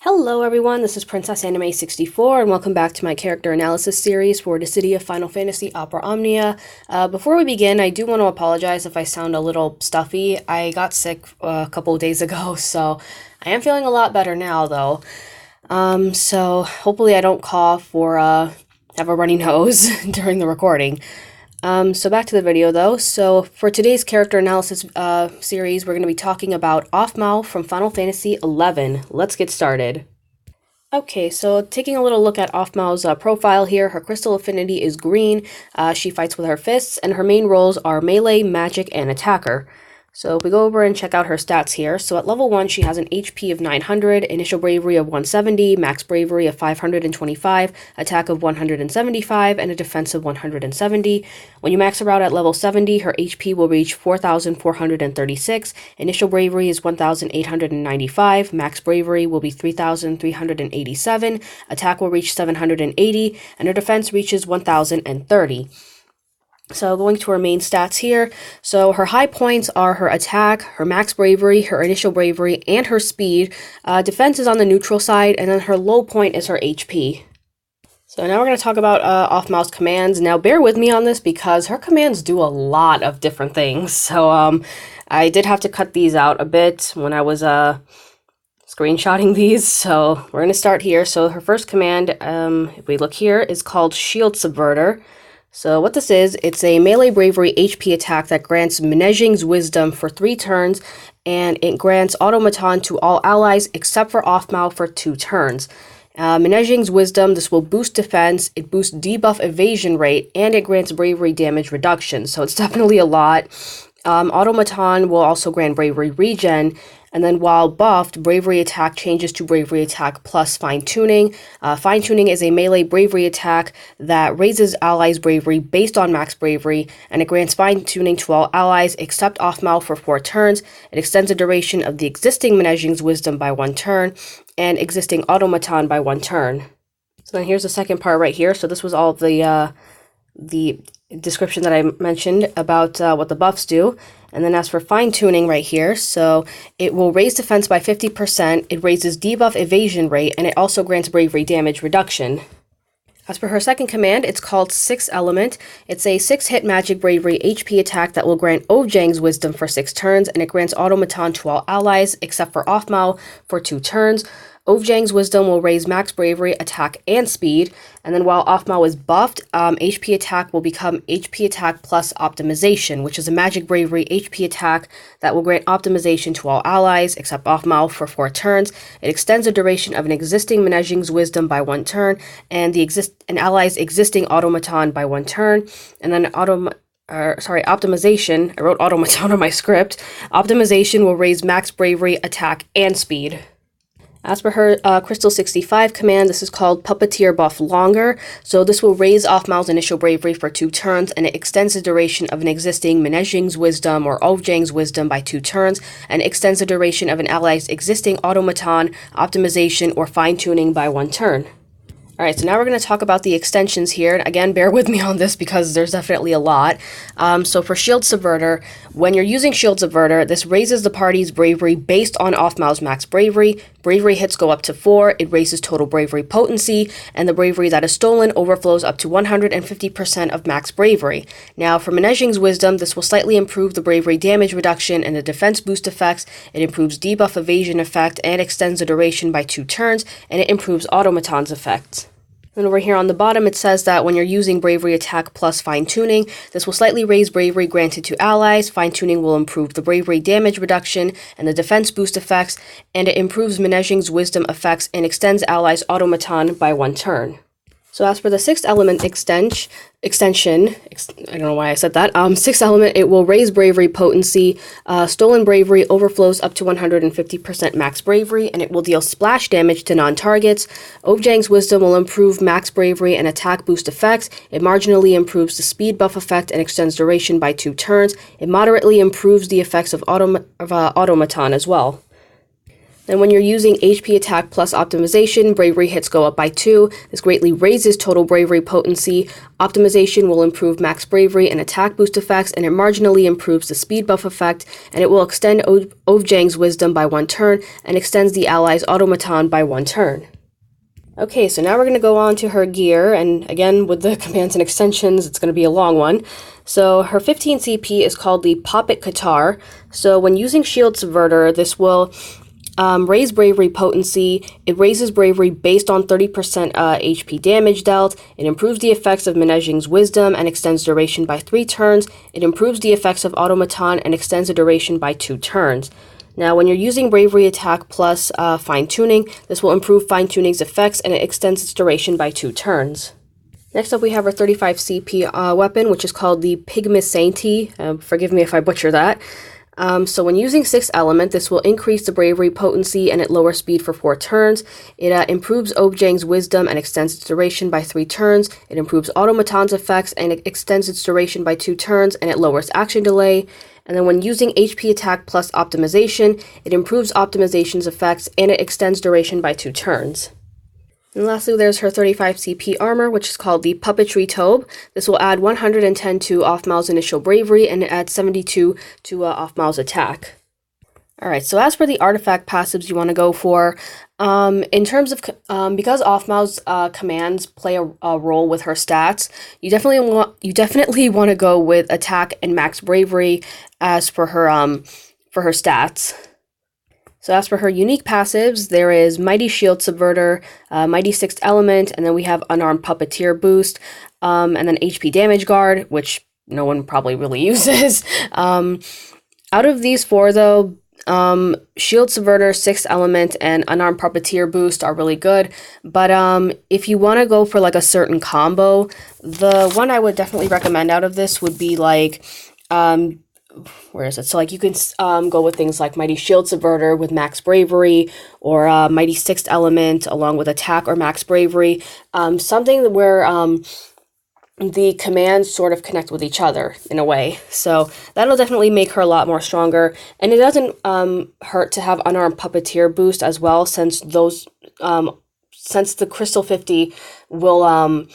Hello everyone, this is Princess Anime 64 and welcome back to my character analysis series for the City of Final Fantasy Opera Omnia. Before we begin, I do want to apologize if I sound a little stuffy. I got sick a couple of days ago, so I am feeling a lot better now though. So hopefully I don't cough or have a runny nose during the recording. So back to the video though. So for today's character analysis series, we're going to be talking about Aphmau from Final Fantasy XI. Let's get started. Okay, so taking a little look at Aphmau's profile here, her crystal affinity is green. She fights with her fists, and her main roles are melee, magic, and attacker. So if we go over and check out her stats here, so at level 1 she has an HP of 900, initial bravery of 170, max bravery of 525, attack of 175, and a defense of 170. When you max her out at level 70, her HP will reach 4,436, initial bravery is 1,895, max bravery will be 3,387, attack will reach 780, and her defense reaches 1,030. So going to her main stats here, so her high points are her attack, her max bravery, her initial bravery, and her speed. Defense is on the neutral side, and then her low point is her HP. So now we're going to talk about Aphmau's commands. Now bear with me on this because her commands do a lot of different things. So I did have to cut these out a bit when I was screenshotting these. So we're going to start here. So her first command, if we look here, is called Shield Subverter. So what this is, it's a melee bravery HP attack that grants Meneging's Wisdom for 3 turns, and it grants Automaton to all allies except for Aphmau for 2 turns. Meneging's Wisdom, this will boost defense, it boosts debuff evasion rate, and it grants bravery damage reduction, so it's definitely a lot. Automaton will also grant bravery regen, and then while buffed, bravery attack changes to bravery attack plus fine-tuning. Fine-tuning is a melee bravery attack that raises allies' bravery based on max bravery, and it grants fine-tuning to all allies except Aphmau for 4 turns. It extends the duration of the existing Meneging's Wisdom by 1 turn, and existing Automaton by 1 turn. So then here's the second part right here. So this was all of the description that I mentioned about what the buffs do. And then as for fine-tuning right here, so it will raise defense by 50%, it raises debuff evasion rate, and it also grants bravery damage reduction. As for her second command, it's called 6 Element. It's a 6-hit magic bravery HP attack that will grant Ovjang's Wisdom for 6 turns, and it grants Automaton to all allies except for Aphmau for 2 turns. Ovjang's Wisdom will raise max bravery, attack, and speed, and then while Aphmau is buffed, HP attack will become HP attack plus optimization, which is a magic bravery HP attack that will grant optimization to all allies except Aphmau for 4 turns. It extends the duration of an existing Meneging's Wisdom by 1 turn, and an ally's existing Automaton by 1 turn, and then optimization, I wrote Automaton on my script. Optimization will raise max bravery, attack, and speed. As for her Crystal 65 command, this is called Puppeteer Buff Longer. So this will raise Aphmau's initial bravery for 2 turns, and it extends the duration of an existing Meneging's Wisdom or Ovjang's Wisdom by 2 turns, and extends the duration of an ally's existing Automaton, Optimization, or Fine-Tuning by 1 turn. Alright, so now we're going to talk about the extensions here. Again, bear with me on this because there's definitely a lot. So for Shield Subverter, when you're using Shield Subverter, this raises the party's bravery based on Aphmau's max bravery. Bravery hits go up to 4, it raises total bravery potency, and the bravery that is stolen overflows up to 150% of max bravery. Now, for Meneging's Wisdom, this will slightly improve the bravery damage reduction and the defense boost effects. It improves debuff evasion effect and extends the duration by 2 turns, and it improves Automaton's effects. And over here on the bottom, it says that when you're using Bravery Attack plus Fine-Tuning, this will slightly raise bravery granted to allies. Fine-Tuning will improve the bravery damage reduction and the defense boost effects, and it improves Meneging's Wisdom effects and extends allies' Automaton by 1 turn. So as for the 6th element extension, I don't know why I said that, 6th element, it will raise bravery potency, stolen bravery overflows up to 150% max bravery, and it will deal splash damage to non-targets. Ovjang's Wisdom will improve max bravery and attack boost effects. It marginally improves the speed buff effect and extends duration by 2 turns. It moderately improves the effects of Automaton as well. And when you're using HP attack plus optimization, bravery hits go up by 2. This greatly raises total bravery potency. Optimization will improve max bravery and attack boost effects, and it marginally improves the speed buff effect, and it will extend Ovjang's wisdom by 1 turn, and extends the ally's automaton by 1 turn. Okay, so now we're going to go on to her gear, and again, with the commands and extensions, it's going to be a long one. So her 15 CP is called the Poppet Katar. So when using Shield Subverter, this will raise bravery potency. It raises bravery based on 30% HP damage dealt. It improves the effects of Menejing's wisdom and extends duration by 3 turns. It improves the effects of automaton and extends the duration by 2 turns. Now, when you're using bravery attack plus fine-tuning, this will improve fine-tuning's effects and it extends its duration by 2 turns. Next up, we have our 35 CP weapon, which is called the Pygmasainti. Forgive me if I butcher that. So when using 6th element, this will increase the bravery potency and it lowers speed for 4 turns. It improves Ovjang's wisdom and extends its duration by 3 turns. It improves automaton's effects and it extends its duration by 2 turns, and it lowers action delay. And then when using HP attack plus optimization, it improves optimization's effects and it extends duration by 2 turns. And lastly, there's her 35 CP armor, which is called the Puppetry Tobe. This will add 110 to Aphmau's initial bravery, and it adds 72 to Aphmau's attack. Alright, so as for the artifact passives you want to go for, in terms of, because Aphmau's commands play a role with her stats, you definitely want to go with attack and max bravery as for her stats. So as for her unique passives, there is Mighty Shield Subverter, Mighty 6th Element, and then we have Unarmed Puppeteer Boost, and then HP Damage Guard, which no one probably really uses. Out of these 4, though, Shield Subverter, 6th Element, and Unarmed Puppeteer Boost are really good, but if you want to go for like a certain combo, the one I would definitely recommend out of this would be like, where is it? So like you can go with things like Mighty Shield Subverter with max bravery, or Mighty 6th Element along with attack or max bravery, something where the commands sort of connect with each other in a way. So that'll definitely make her a lot more stronger, and it doesn't hurt to have Unarmed Puppeteer Boost as well, since those since the Crystal 50 will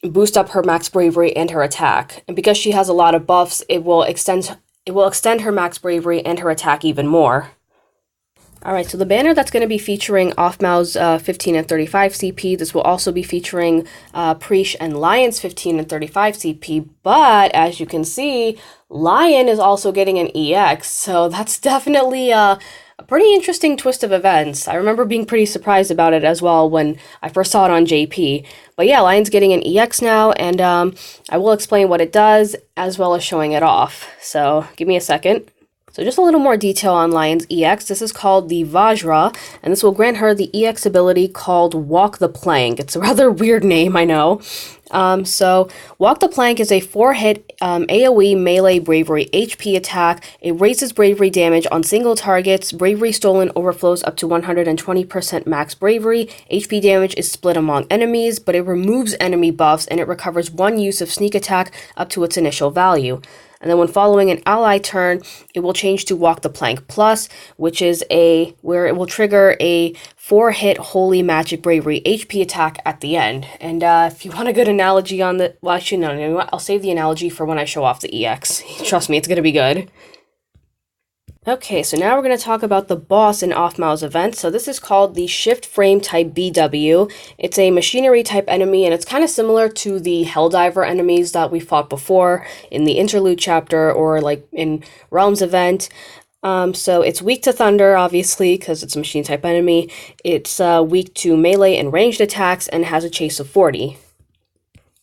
boost up her max bravery and her attack, and because she has a lot of buffs, it will extend her max bravery and her attack even more. Alright, so the banner that's going to be featuring Aphmau's 15 and 35 CP, this will also be featuring Preesh and Lion's 15 and 35 CP, but as you can see, Lion is also getting an EX, so that's definitely a pretty interesting twist of events. I remember being pretty surprised about it as well when I first saw it on JP. But yeah, Lion's getting an EX now, and I will explain what it does, as well as showing it off. So give me a second. So just a little more detail on Lion's EX. This is called the Vajra, and this will grant her the EX ability called Walk the Plank. It's a rather weird name, I know. So Walk the Plank is a 4-hit AoE melee bravery HP attack. It raises bravery damage on single targets. Bravery stolen overflows up to 120% max bravery. HP damage is split among enemies, but it removes enemy buffs, and it recovers 1 use of sneak attack up to its initial value. And then when following an ally turn, it will change to Walk the Plank Plus, which is where it will trigger a 4-hit Holy Magic Bravery HP attack at the end. And if you want a good analogy on the, well, actually no, I'll save the analogy for when I show off the EX. Trust me, it's gonna be good. Okay, so now we're going to talk about the boss in Aphmau's event. So this is called the Shift Frame type BW. It's a machinery type enemy, and it's kind of similar to the Helldiver enemies that we fought before in the Interlude chapter, or like in Realms event. So it's weak to thunder, obviously, because it's a machine type enemy. It's weak to melee and ranged attacks, and has a chase of 40.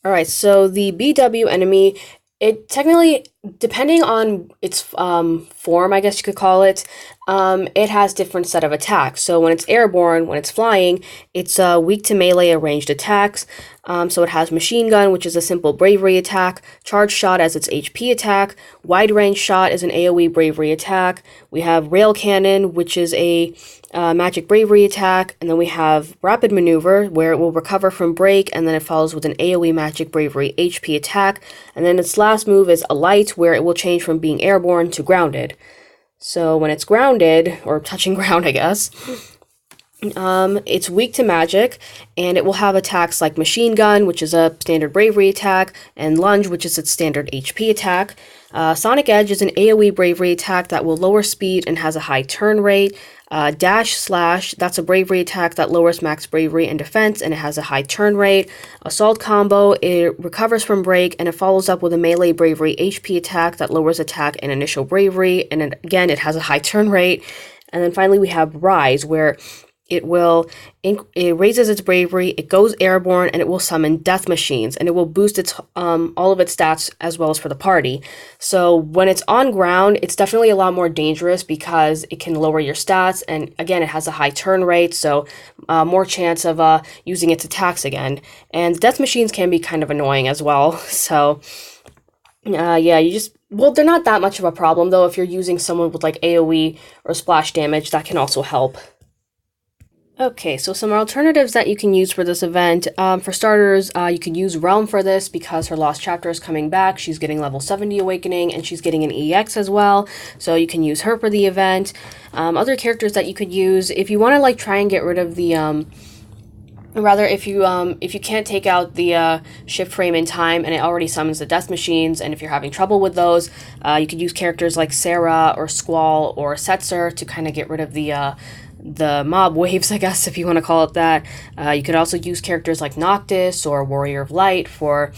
Alright, so the BW enemy, it technically, depending on its form, I guess you could call it, it has different set of attacks. So when it's airborne, when it's flying, it's weak to melee and ranged attacks. So it has Machine Gun, which is a simple bravery attack, Charge Shot as its HP attack, Wide Range Shot is an AoE bravery attack, we have Rail Cannon, which is a magic bravery attack, and then we have Rapid Maneuver, where it will recover from break, and then it follows with an AoE magic bravery HP attack, and then its last move is Alight, where it will change from being airborne to grounded. So when it's grounded, or touching ground I guess, It's weak to magic, and it will have attacks like Machine Gun, which is a standard bravery attack, and Lunge, which is its standard HP attack. Sonic Edge is an AoE bravery attack that will lower speed and has a high turn rate. Dash Slash, that's a bravery attack that lowers max bravery and defense, and it has a high turn rate. Assault Combo, it recovers from break, and it follows up with a melee bravery HP attack that lowers attack and initial bravery, and again, it has a high turn rate. And then finally we have Rise, where it raises its bravery, it goes airborne, and it will summon death machines, and it will boost its all of its stats as well as for the party. So when it's on ground, it's definitely a lot more dangerous because it can lower your stats, and again, it has a high turn rate, so more chance of using its attacks again. And death machines can be kind of annoying as well, so yeah, well, they're not that much of a problem, though. If you're using someone with like AoE or splash damage, that can also help. Okay, so some alternatives that you can use for this event. For starters, you could use Realm for this because her lost chapter is coming back. She's getting level 70 awakening, and she's getting an EX as well, so you can use her for the event. Other characters that you could use, if you want to like try and get rid of the if you can't take out the shift frame in time and it already summons the death machines, and if you're having trouble with those, you could use characters like Sarah or Squall or Setzer to kind of get rid of the mob waves, I guess, if you want to call it that. You could also use characters like Noctis or Warrior of Light for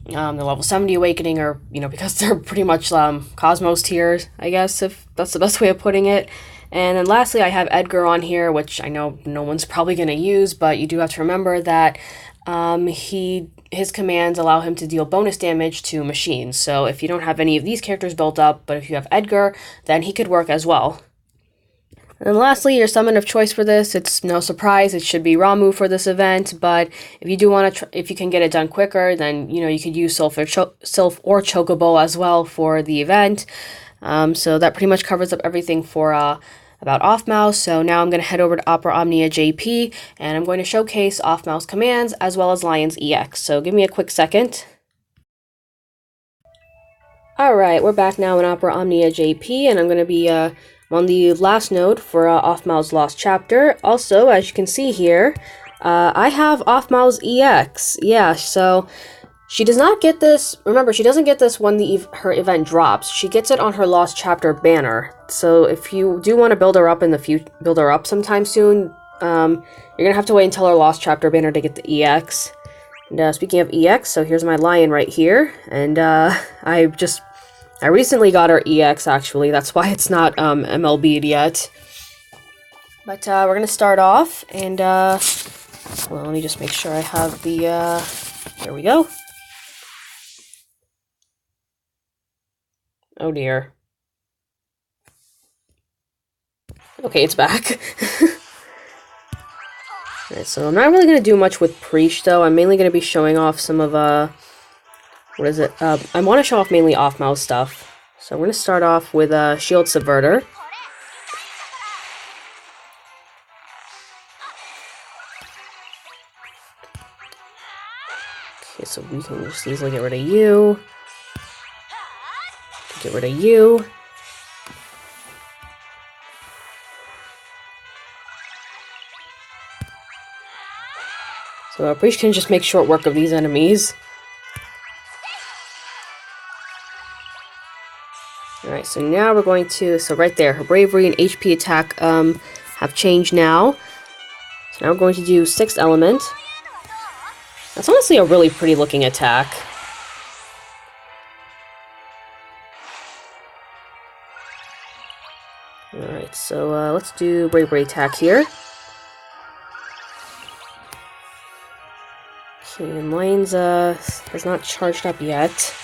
the level 70 awakening, or, because they're pretty much Cosmos tiers, I guess, if that's the best way of putting it. And then lastly, I have Edgar on here, which I know no one's probably going to use, but you do have to remember that his commands allow him to deal bonus damage to machines. So if you don't have any of these characters built up, but if you have Edgar, then he could work as well. And lastly, your summon of choice for this, it's no surprise, it should be Ramuh for this event, but if you do want to, if you can get it done quicker, then, you could use Sylph or Chocobo as well for the event. So that pretty much covers up everything for about Aphmau. So now I'm going to head over to Opera Omnia JP, and I'm going to showcase Aphmau's commands as well as Lion's EX. So give me a quick second. Alright, we're back now in Opera Omnia JP, and I'm going to be on the last node for Aphmau's Lost Chapter. Also, as you can see here, I have Aphmau's EX. Yeah, so she does not get this. Remember, she doesn't get this when her event drops. She gets it on her Lost Chapter banner. So if you do want to build her up in the future, build her up sometime soon, you're gonna have to wait until her Lost Chapter banner to get the EX. And speaking of EX, so here's my lion right here, and I recently got her EX, actually. That's why it's not MLB'd yet. But we're going to start off, and well, let me just make sure I have the, there we go. Oh dear. Okay, it's back. Alright, so I'm not really going to do much with Preach, though. I'm mainly going to be showing off some of, what is it? I want to show off mainly Aphmau stuff. So I'm going to start off with Shield Subverter. Okay, so we can just easily get rid of you. Get rid of you. So our Preach can just make short work of these enemies. Alright, so now we're going to, so right there, her bravery and HP attack have changed now. So now we're going to do 6th element. That's honestly a really pretty looking attack. Alright, so let's do bravery attack here. Okay, and Lion's has not charged up yet.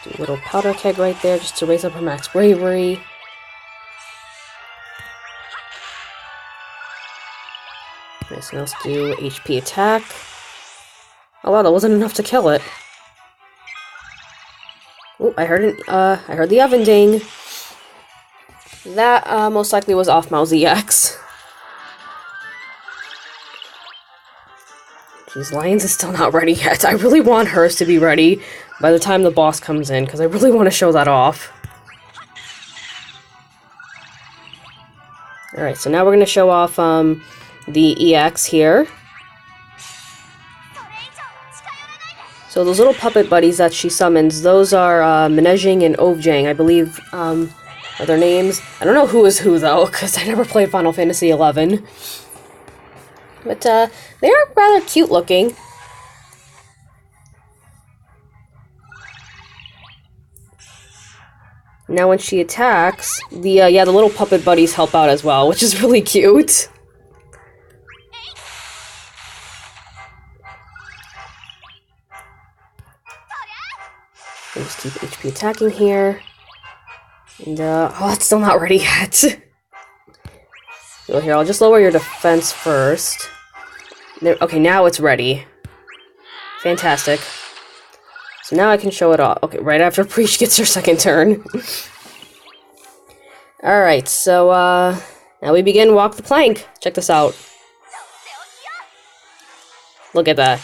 Do a little powder keg right there just to raise up her max bravery. Nice, now let's do HP attack. Oh wow, that wasn't enough to kill it. Oh, I heard the oven ding. That most likely was Aphmau's EX. Geez, Lions is still not ready yet. I really want hers to be ready by the time the boss comes in, because I really want to show that off. Alright, so now we're going to show off the EX here. So those little puppet buddies that she summons, those are Menejing and Ovjang, I believe, are their names. I don't know who is who, though, because I never played Final Fantasy XI. But they are rather cute looking. Now when she attacks, the little puppet buddies help out as well, which is really cute. I'll just keep HP attacking here. And, oh, it's still not ready yet. So here, I'll just lower your defense first. There, okay, now it's ready. Fantastic. So now I can show it off. Okay, right after Preach gets her second turn. Alright, so, now we begin Walk the Plank. Check this out. Look at that.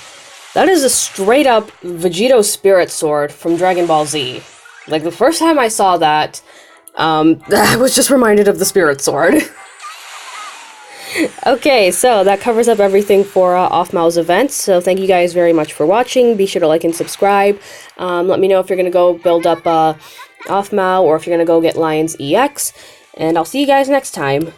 That is a straight-up Vegito Spirit Sword from Dragon Ball Z. Like, the first time I saw that, I was just reminded of the Spirit Sword. Okay, so that covers up everything for Aphmau's events, so thank you guys very much for watching. Be sure to like and subscribe. Let me know if you're going to go build up Aphmau, or if you're going to go get Lions EX, and I'll see you guys next time.